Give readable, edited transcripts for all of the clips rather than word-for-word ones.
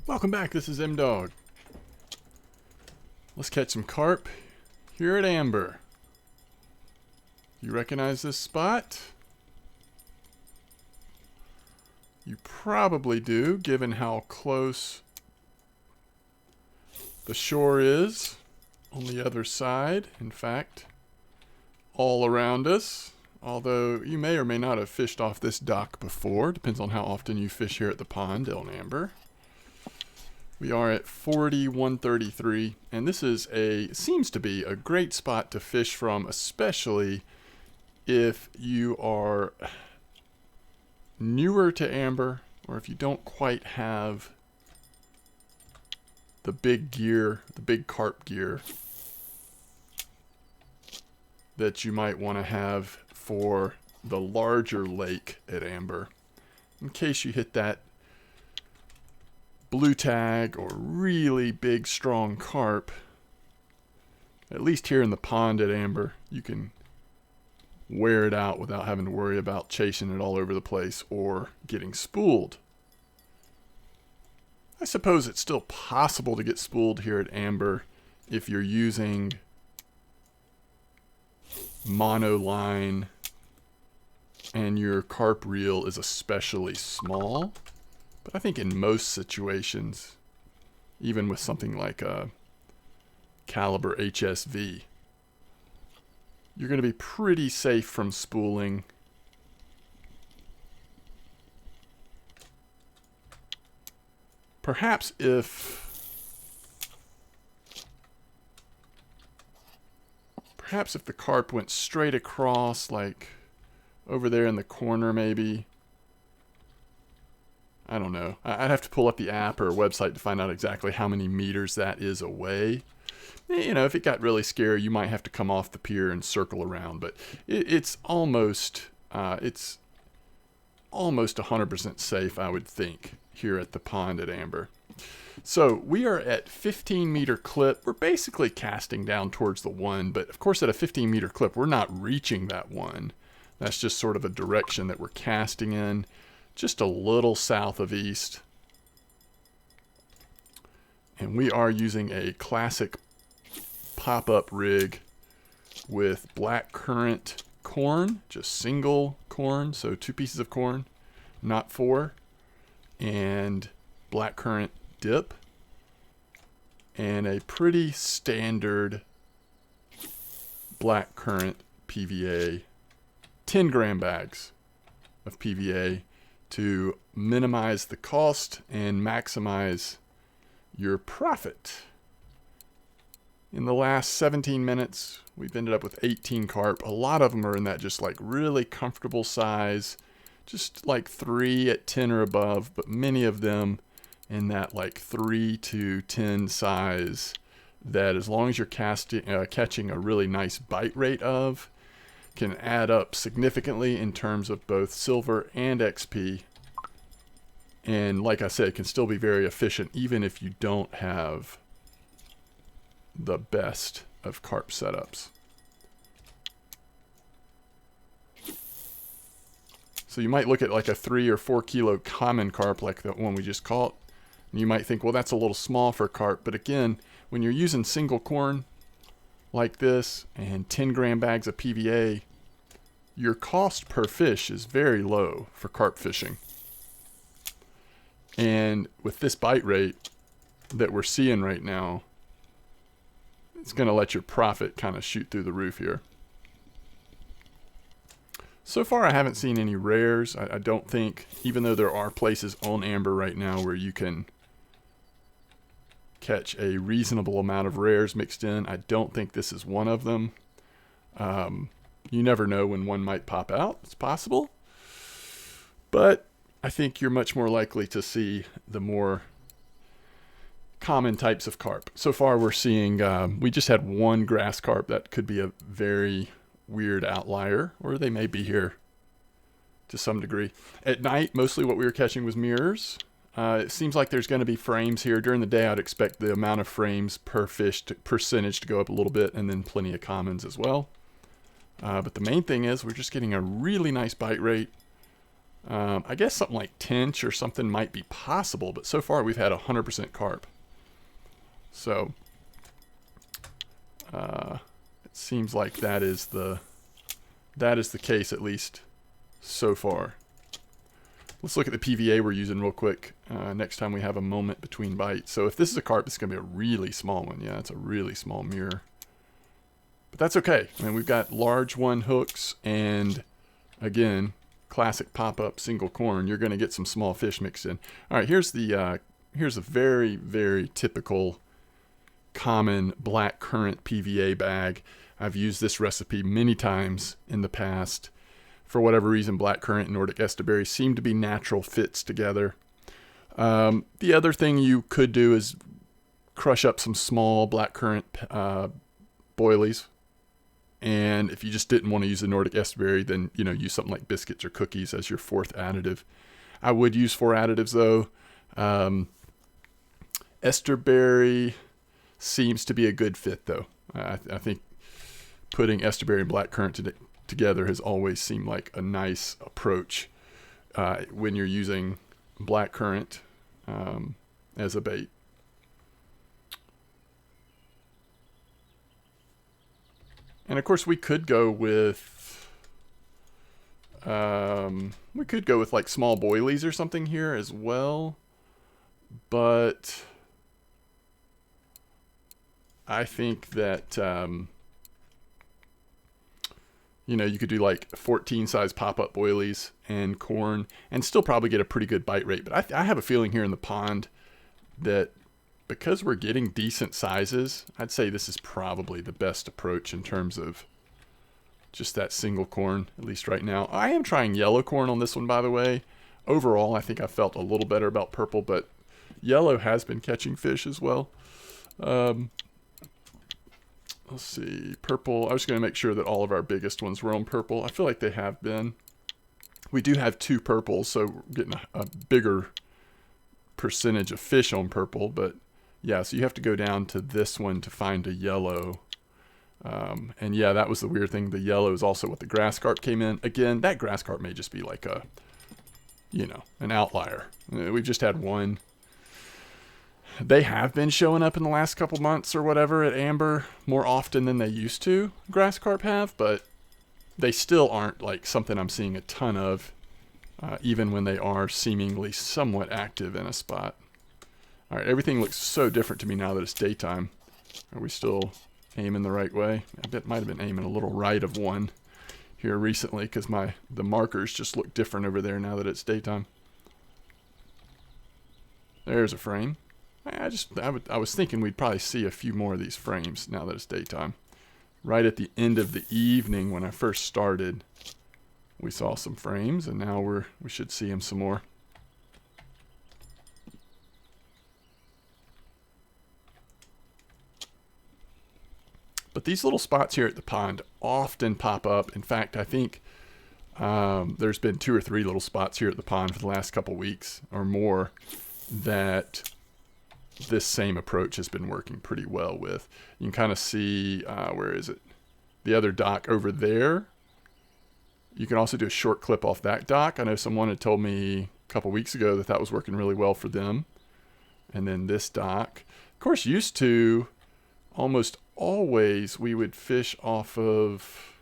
Welcome back, this is M-Dog. Let's catch some carp here at Amber. You recognize this spot? You probably do, given how close the shore is on the other side. In fact, all around us. Although you may or may not have fished off this dock before. Depends on how often you fish here at the pond on Amber. We are at 4133, and this seems to be a great spot to fish from, especially if you are newer to Amber, or if you don't quite have the big gear, the big carp gear that you might want to have for the larger lake at Amber. In case you hit that blue tag or really big strong carp, at least here in the pond at Amber, you can wear it out without having to worry about chasing it all over the place or getting spooled. I suppose it's still possible to get spooled here at Amber if you're using monoline and your carp reel is especially small. But I think in most situations, even with something like a caliber HSV, you're going to be pretty safe from spooling. Perhaps if the carp went straight across, like over there in the corner maybe. I don't know. I'd have to pull up the app or website to find out exactly how many meters that is away. You know, if it got really scary, you might have to come off the pier and circle around. But it's almost 100% safe, I would think, here at the pond at Amber. So we are at 15-meter clip. We're basically casting down towards the one, but of course at a 15-meter clip, we're not reaching that one. That's just sort of a direction that we're casting in. Just a little south of east. And we are using a classic pop-up rig with black currant corn, just single corn, so 2 pieces of corn, not 4, and black currant dip, and a pretty standard black currant PVA, 10-gram bags of PVA, to minimize the cost and maximize your profit. In the last 17 minutes, we've ended up with 18 carp. A lot of them are in that just like really comfortable size, just like 3 at 10 or above, but many of them in that like 3 to 10 size that, as long as you're catching a really nice bite rate of, can add up significantly in terms of both silver and XP. And like I said, can still be very efficient even if you don't have the best of carp setups. So you might look at like a 3 or 4 kilo common carp like the one we just caught, and you might think, well, that's a little small for carp. But again, when you're using single corn like this and 10-gram bags of PVA, your cost per fish is very low for carp fishing. And with this bite rate that we're seeing right now, it's going to let your profit kind of shoot through the roof here. So far, I haven't seen any rares. I don't think, even though there are places on Amber right now where you can catch a reasonable amount of rares mixed in, I don't think this is one of them. You never know when one might pop out. It's possible. But I think you're much more likely to see the more common types of carp. So far we're seeing, we just had one grass carp. That could be a very weird outlier, or they may be here to some degree. At night, mostly what we were catching was mirrors. It seems like there's going to be frames here. During the day, I'd expect the amount of frames per fish percentage to go up a little bit, and then plenty of commons as well. But the main thing is we're just getting a really nice bite rate I guess something like tench or something might be possible, but so far we've had 100% carp. So it seems like that is the case, at least so far. Let's look at the PVA we're using real quick next time we have a moment between bites. So if this is a carp, it's going to be a really small one. Yeah, it's a really small mirror. But that's okay. I mean, we've got large one hooks and, again, classic pop-up single corn. You're going to get some small fish mixed in. All right, here's a very, very typical common black currant PVA bag. I've used this recipe many times in the past. For whatever reason, black currant and Nordic estuary seem to be natural fits together. The other thing you could do is crush up some small black currant boilies. And if you just didn't want to use the Nordic estuary, then use something like biscuits or cookies as your fourth additive. I would use 4 additives though. Estuary seems to be a good fit though. I think putting estuary and black currant together has always seemed like a nice approach when you're using black currant as a bait. And of course we could go with like small boilies or something here as well, but I think that you could do like 14 size pop-up boilies and corn and still probably get a pretty good bite rate. But I have a feeling here in the pond that because we're getting decent sizes, I'd say this is probably the best approach in terms of just that single corn, at least right now. I am trying yellow corn on this one, by the way. Overall, I think I felt a little better about purple, but yellow has been catching fish as well. Let's see, purple. I was going to make sure that all of our biggest ones were on purple. I feel like they have been. We do have 2 purples, so we're getting a bigger percentage of fish on purple, but yeah, so you have to go down to this one to find a yellow. And yeah, that was the weird thing. The yellow is also what the grass carp came in. Again, that grass carp may just be like an outlier. We've just had one. They have been showing up in the last couple months or whatever at Amber more often than they used to, grass carp have, but they still aren't like something I'm seeing a ton of, even when they are seemingly somewhat active in a spot. All right, everything looks so different to me now that it's daytime. Are we still aiming the right way? I bet might have been aiming a little right of one here recently because the markers just look different over there now that it's daytime. There's a frame. I was thinking we'd probably see a few more of these frames now that it's daytime. Right at the end of the evening when I first started, we saw some frames, and now we should see them some more. But these little spots here at the pond often pop up. In fact, I think there's been 2 or 3 little spots here at the pond for the last couple weeks or more that this same approach has been working pretty well with. You can kind of see, where is it? The other dock over there. You can also do a short clip off that dock. I know someone had told me a couple weeks ago that was working really well for them. And then this dock. Of course, used to almost always we would fish off of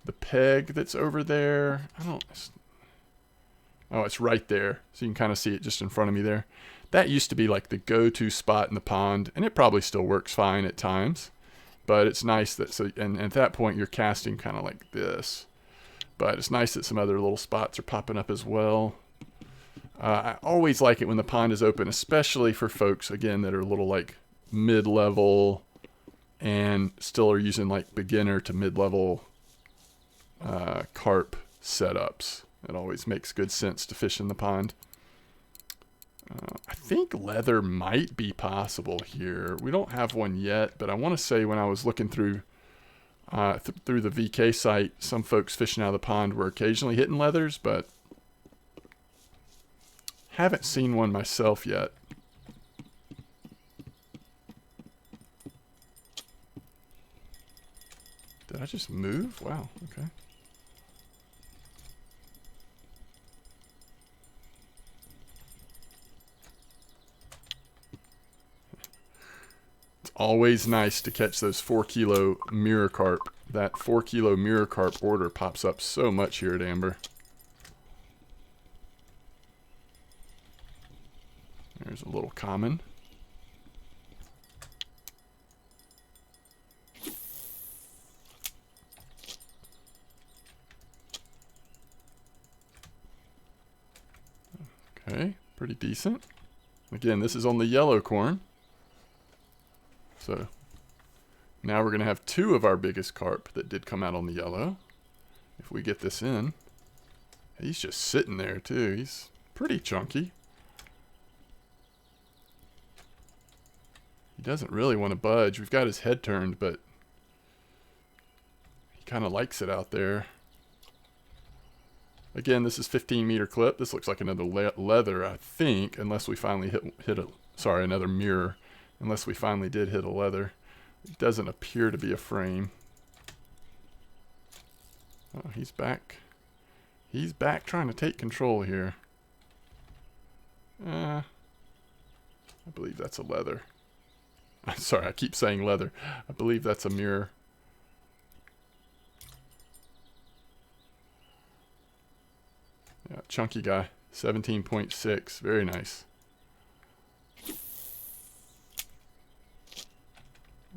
the peg that's over there. Oh, it's right there. So you can kind of see it just in front of me there. That used to be like the go-to spot in the pond, and it probably still works fine at times. But it's nice that, and at that point you're casting kind of like this. But it's nice that some other little spots are popping up as well. I always like it when the pond is open, especially for folks, again, that are a little like mid-level and still are using like beginner to mid-level carp setups. It always makes good sense to fish in the pond. I think leather might be possible here. We don't have one yet, but I want to say when I was looking through through the VK site, some folks fishing out of the pond were occasionally hitting leathers, but haven't seen one myself yet. Did I just move? Wow, okay. Always nice to catch those 4 kilo mirror carp. That 4 kilo mirror carp order pops up so much here at Amber. There's a little common. Okay, pretty decent. Again, this is on the yellow corn. So now we're going to have 2 of our biggest carp that did come out on the yellow. If we get this in, he's just sitting there too. He's pretty chunky. He doesn't really want to budge. We've got his head turned, but he kind of likes it out there. Again, this is 15-meter clip. This looks like another leather, I think, unless we finally another mirror. Unless we finally did hit a leather. It doesn't appear to be a frame. Oh, he's back. He's back trying to take control here. I believe that's a leather. Sorry, I keep saying leather. I believe that's a mirror. Yeah, chunky guy. 17.6. Very nice.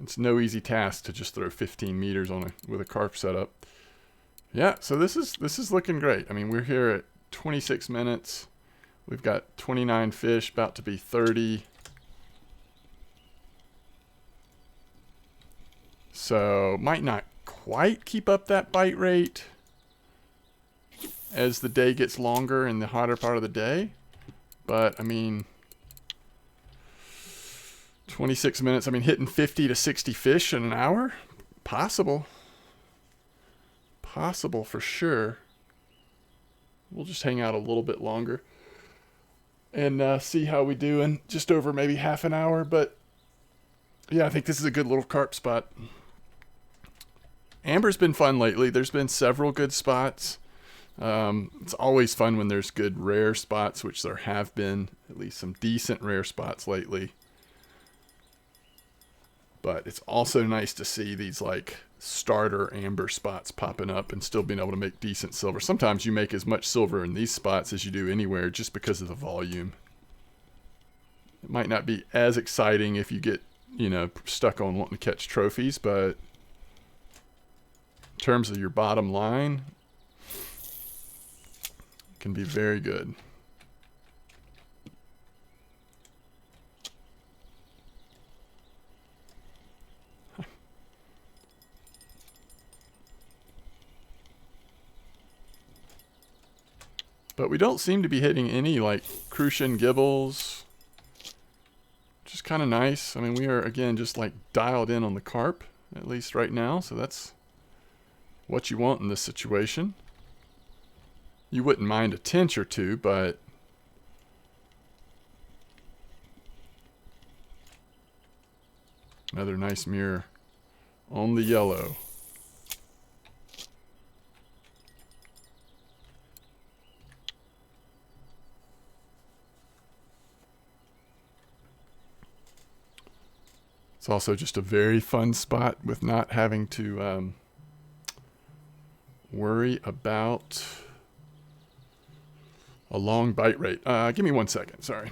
It's no easy task to just throw 15 meters on with a carp setup. Yeah, so this is looking great. I mean, we're here at 26 minutes. We've got 29 fish, about to be 30. So might not quite keep up that bite rate as the day gets longer in the hotter part of the day. But I mean, 26 minutes, I mean, hitting 50 to 60 fish in an hour? Possible. Possible for sure. We'll just hang out a little bit longer and see how we do in just over maybe half an hour. But yeah, I think this is a good little carp spot. Amber's been fun lately. There's been several good spots. It's always fun when there's good rare spots, which there have been at least some decent rare spots lately. But it's also nice to see these like starter amber spots popping up and still being able to make decent silver. Sometimes you make as much silver in these spots as you do anywhere just because of the volume. It might not be as exciting if you get, stuck on wanting to catch trophies, but in terms of your bottom line, it can be very good. But we don't seem to be hitting any like crucian gibbles. Which is kind of nice. I mean, we are, again, just like dialed in on the carp, at least right now. So that's what you want in this situation. You wouldn't mind a tench or two, but another nice mirror on the yellow. It's also just a very fun spot with not having to worry about a long bite rate. Give me 1 second, sorry.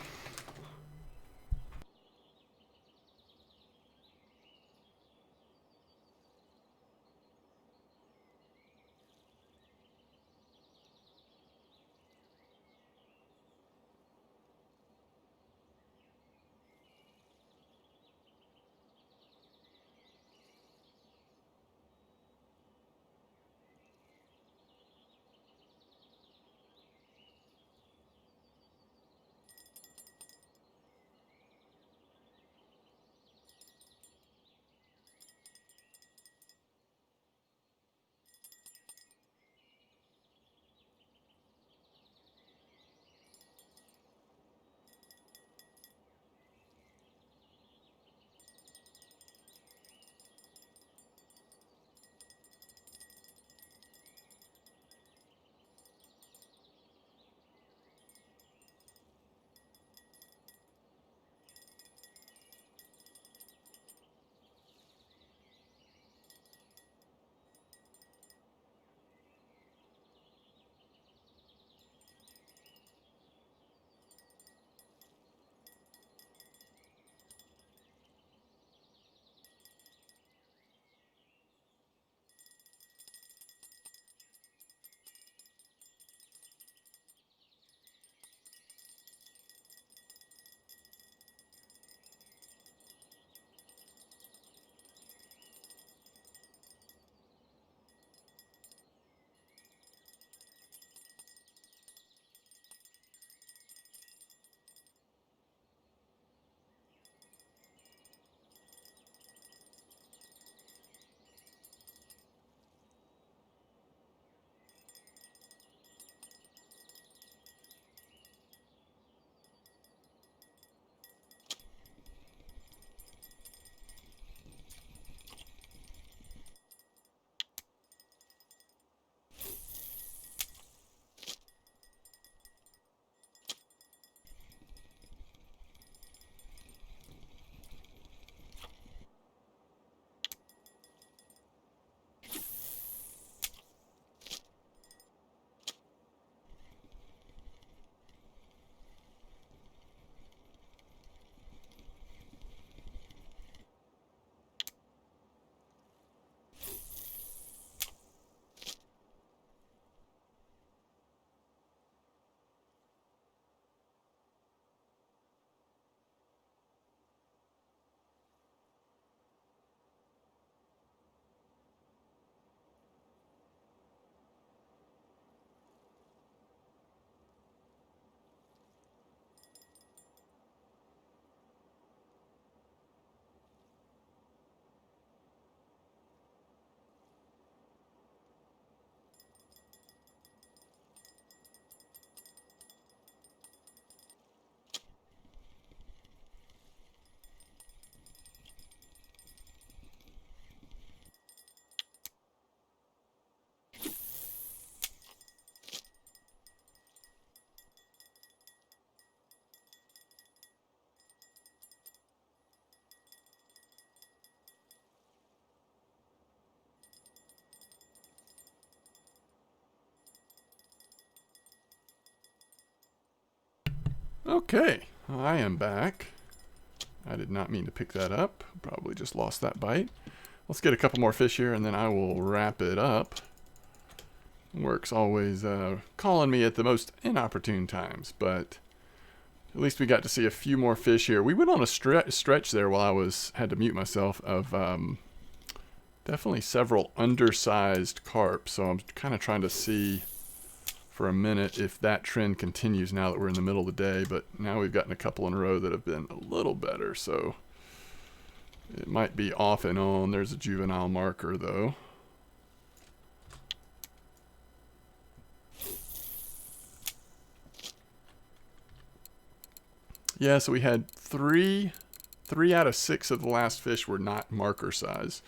Okay, I am back. I did not mean to pick that up. Probably just lost that bite. Let's get a couple more fish here and then I will wrap it up. Work's always calling me at the most inopportune times, but at least we got to see a few more fish here. We went on a stretch there while I had to mute myself of definitely several undersized carp. So I'm kind of trying to see for a minute if that trend continues now that we're in the middle of the day. But now we've gotten a couple in a row that have been a little better. So it might be off and on. There's a juvenile marker though. Yeah, so we had three out of 6 of the last fish were not marker size.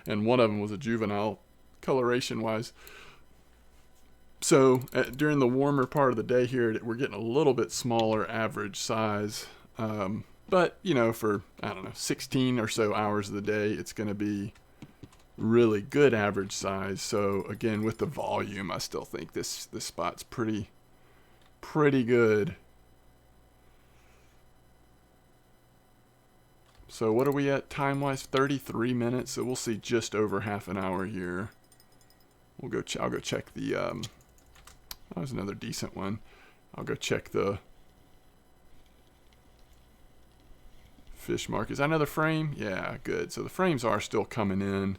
And one of them was a juvenile coloration wise. So during the warmer part of the day here, we're getting a little bit smaller average size. But, you know, for, I don't know, 16 or so hours of the day, it's going to be really good average size. So again, with the volume, I still think this spot's pretty good. So what are we at time-wise? 33 minutes. So we'll see just over half an hour here. I'll go check the. That was another decent one. I'll go check the fish mark. Is that another frame? Yeah, good. So the frames are still coming in.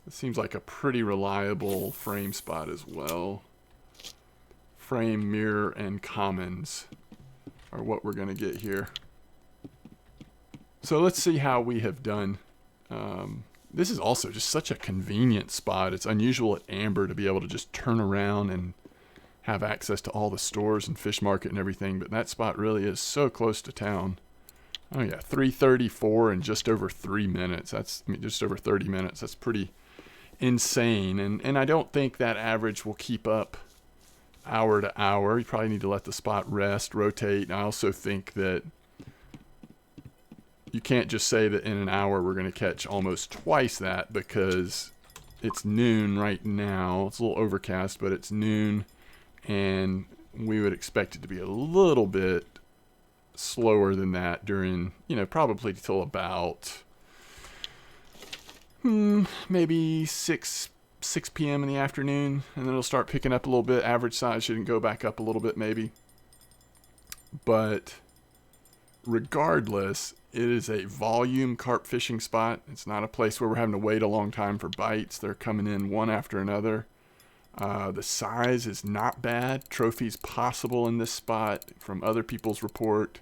It seems like a pretty reliable frame spot as well. Frame, mirror, and commons are what we're going to get here. So let's see how we have done. This is also just such a convenient spot. It's unusual at Amber to be able to just turn around and have access to all the stores and fish market and everything. But that spot really is so close to town. Oh yeah, 3:34 in just over 3 minutes. Just over 30 minutes. That's pretty insane. And I don't think that average will keep up hour to hour. You probably need to let the spot rest, rotate. And I also think that you can't just say that in an hour we're going to catch almost twice that, because it's noon right now. It's a little overcast, but it's noon, and we would expect it to be a little bit slower than that during, you know, probably till about maybe 6 p.m. in the afternoon, and then it'll start picking up a little bit. Average size shouldn't go back up a little bit maybe. But regardless, it is a volume carp fishing spot. It's not a place where we're having to wait a long time for bites. They're coming in one after another. The size is not bad. Trophies possible in this spot from other people's report.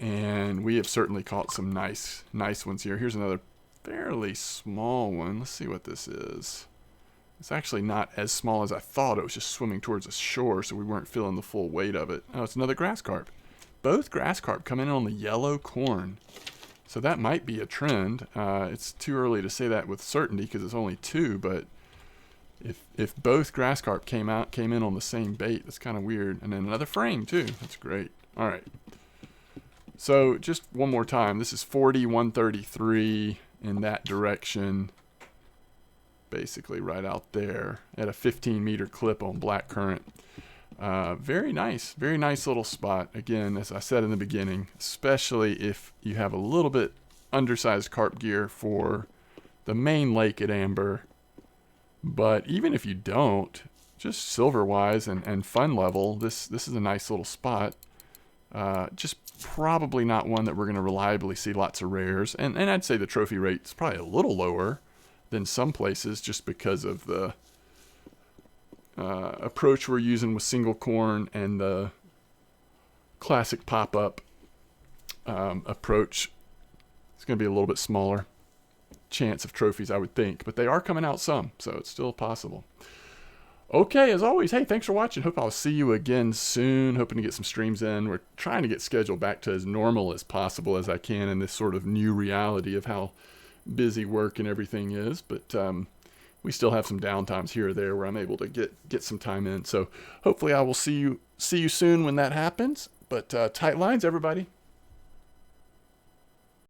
And we have certainly caught some nice ones here. Here's another fairly small one. Let's see what this is. It's actually not as small as I thought. It was just swimming towards the shore, so we weren't feeling the full weight of it. Oh, it's another grass carp. Both grass carp come in on the yellow corn. So that might be a trend. It's too early to say that with certainty because it's only 2, but if both grass carp came in on the same bait, that's kind of weird. And then another frame too. That's great. All right. So just one more time. This is 133 in that direction. Basically right out there at a 15-meter clip on black current. Very nice little spot. Again, as I said in the beginning, especially if you have a little bit undersized carp gear for the main lake at Amber. But even if you don't, just silver wise and fun level, this is a nice little spot. Just probably not one that we're going to reliably see lots of rares. And I'd say the trophy rate's probably a little lower than some places just because of the approach we're using with single corn and the classic pop-up approach. It's going to be a little bit smaller chance of trophies, I would think, but they are coming out some, so it's still possible. Okay, as always, hey, thanks for watching. Hope I'll see you again soon. Hoping to get some streams in. We're trying to get scheduled back to as normal as possible as I can in this sort of new reality of how busy work and everything is, but we still have some downtimes here or there where I'm able to get some time in. So hopefully I will see you soon when that happens. But tight lines, everybody.